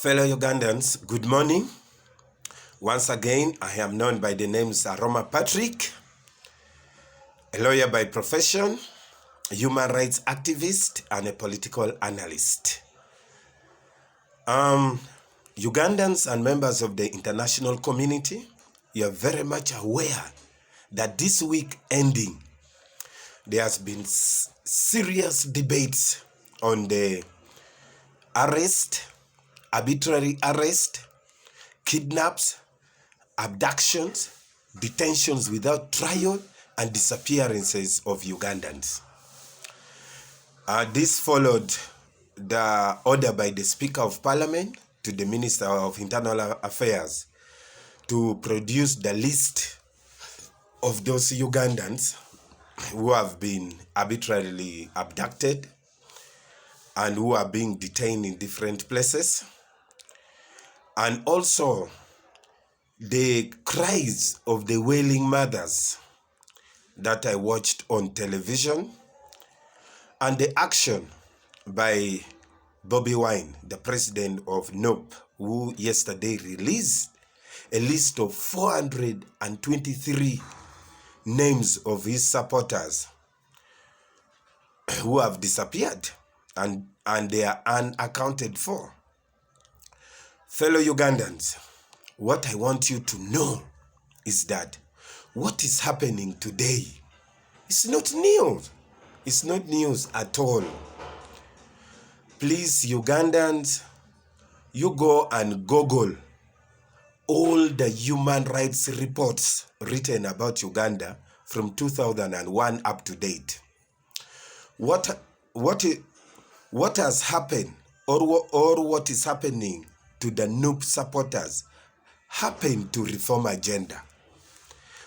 Fellow Ugandans, good morning. Once again, I am known by the names Aroma Patrick, a lawyer by profession, a human rights activist, and a political analyst. Ugandans and members of the international community, you are very much aware that this week ending, there has been serious debates on the arrest, arbitrary arrest, kidnaps, abductions, detentions without trial, and disappearances of Ugandans. This followed the order by the Speaker of Parliament to the Minister of Internal Affairs to produce the list of those Ugandans who have been arbitrarily abducted and who are being detained in different places. And also the cries of the wailing mothers that I watched on television, and the action by Bobi Wine, the president of NOP, who yesterday released a list of 423 names of his supporters who have disappeared and they are unaccounted for. Fellow Ugandans, what I want you to know is that what is happening today is not news. It's not news at all. Please, Ugandans, you go and Google all the human rights reports written about Uganda from 2001 up to date. What has happened or what is happening to the NUP supporters happened to Reform Agenda.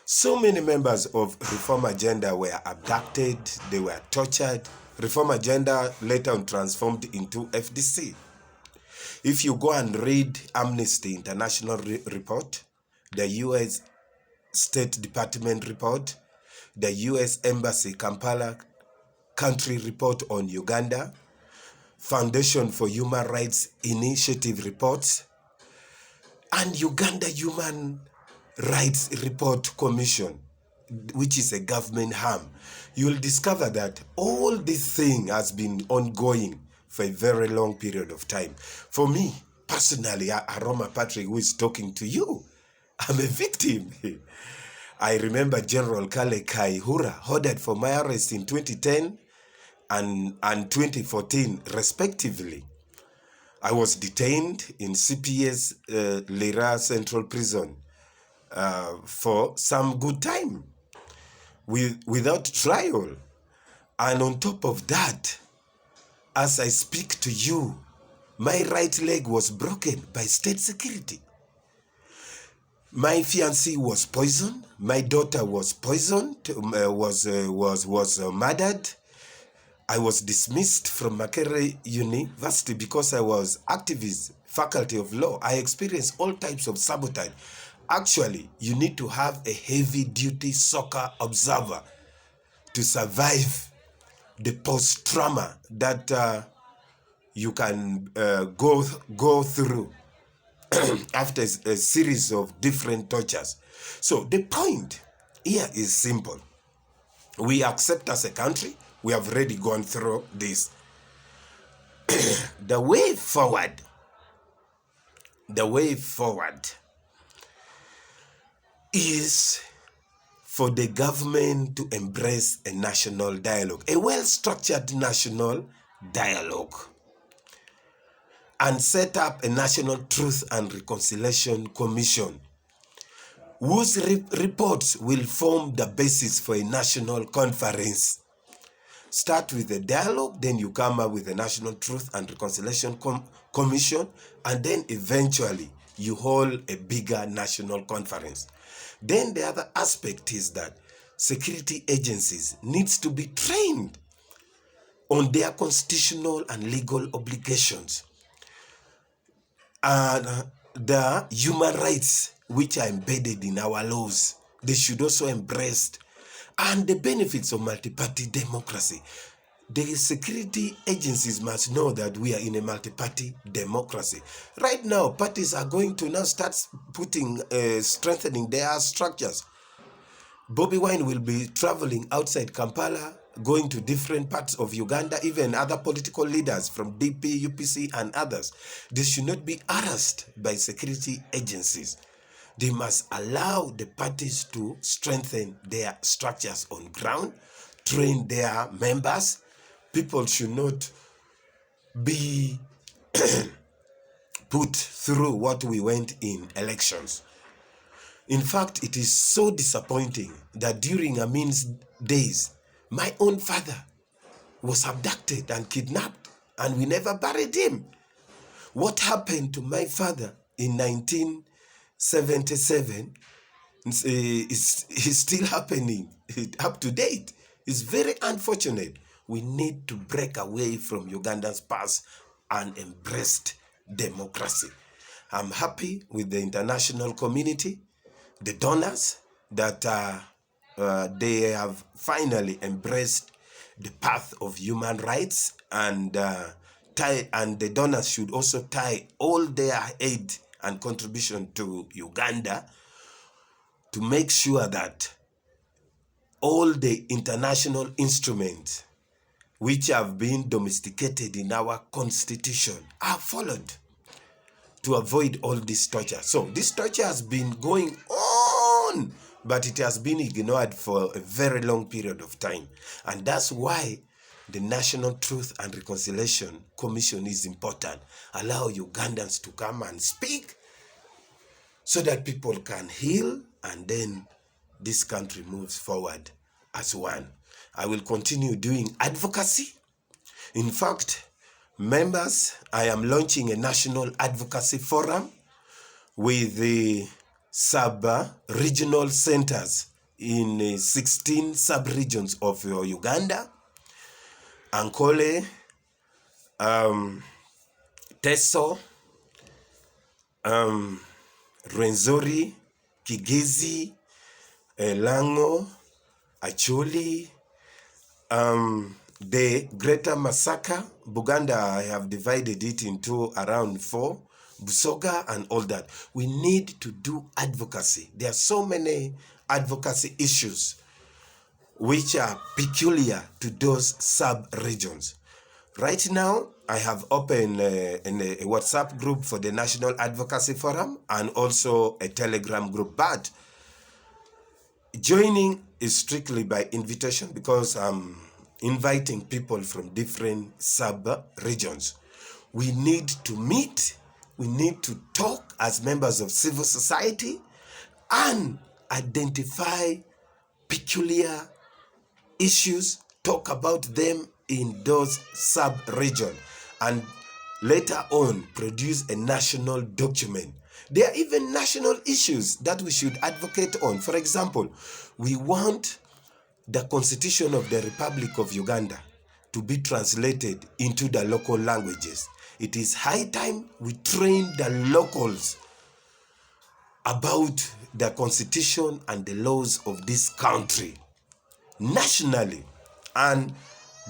So many members of Reform Agenda were abducted, they were tortured. Reform Agenda later on transformed into FDC. If you go and read Amnesty International report, the US State Department report, the US Embassy Kampala country report on Uganda, Foundation for Human Rights Initiative reports, and Uganda Human Rights Report Commission, which is a government arm, you'll discover that all this thing has been ongoing for a very long period of time. For me, personally, Aroma Patrick, who is talking to you, I'm a victim. I remember General Kale Kaihura ordered for my arrest in 2010 and 2014, respectively. I was detained in CPS Lira Central Prison for some good time without trial. And on top of that, as I speak to you, my right leg was broken by state security. My fiancé was poisoned. My daughter was poisoned, was murdered. I was dismissed from Makerere University because I was activist, faculty of law. I experienced all types of sabotage. Actually, you need to have a heavy-duty soccer observer to survive the post-trauma that you can go through after a series of different tortures. So the point here is simple. We accept as a country, we have already gone through this. The way forward is for the government to embrace a national dialogue, a well-structured national dialogue, and set up a National Truth and Reconciliation Commission, whose reports will form the basis for a national conference. Start with a dialogue, then you come up with a National Truth and Reconciliation Commission, and then eventually you hold a bigger national conference. Then the other aspect is that security agencies needs to be trained on their constitutional and legal obligations. And the human rights which are embedded in our laws, they should also embrace, and the benefits of multi-party democracy. the security agencies must know that we are in a multi-party democracy. Right now, parties are going to now start strengthening their structures. Bobi Wine will be traveling outside Kampala, going to different parts of Uganda, even other political leaders from DP, UPC, and others. They should not be harassed by security agencies. They must allow the parties to strengthen their structures on ground, train their members. People should not be put through what we went in elections. In fact, it is so disappointing that during Amin's days, my own father was abducted and kidnapped, and we never buried him. What happened to my father in 1977 is still happening up to date. It's very unfortunate. We need to break away from Uganda's past and embrace democracy. I'm happy with the international community, the donors, that they have finally embraced the path of human rights, and the donors should also tie all their aid and contribution to Uganda to make sure that all the international instruments which have been domesticated in our constitution are followed to avoid all this torture. So this torture has been going on, but it has been ignored for a very long period of time. And that's why the National Truth and Reconciliation Commission is important. Allow Ugandans to come and speak so that people can heal, and then this country moves forward as one. I will continue doing advocacy. In fact, members, I am launching a national advocacy forum with the sub-regional centers in 16 sub-regions of Uganda: Ankole, Teso, Rwenzori, Kigezi, Lango, Acholi, the Greater Masaka, Buganda, I have divided it into around 4, Busoga and all that. We need to do advocacy. There are so many advocacy issues which are peculiar to those sub-regions. Right now, I have opened a WhatsApp group for the National Advocacy Forum and also a Telegram group, but joining is strictly by invitation because I'm inviting people from different sub-regions. We need to meet, we need to talk as members of civil society and identify peculiar issues, talk about them in those sub-regions, and later on produce a national document. There are even national issues that we should advocate on. For example, we want the Constitution of the Republic of Uganda to be translated into the local languages. It is high time we train the locals about the Constitution and the laws of this country nationally. And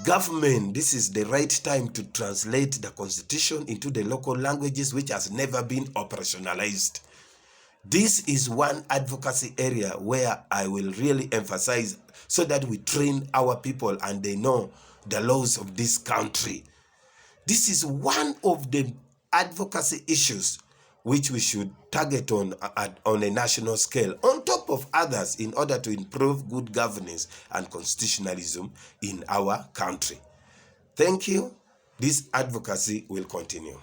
government, this is the right time to translate the Constitution into the local languages, which has never been operationalized. This is one advocacy area where I will really emphasize so that we train our people and they know the laws of this country. This is one of the advocacy issues which we should target on a national scale, on top of others, in order to improve good governance and constitutionalism in our country. Thank you. This advocacy will continue.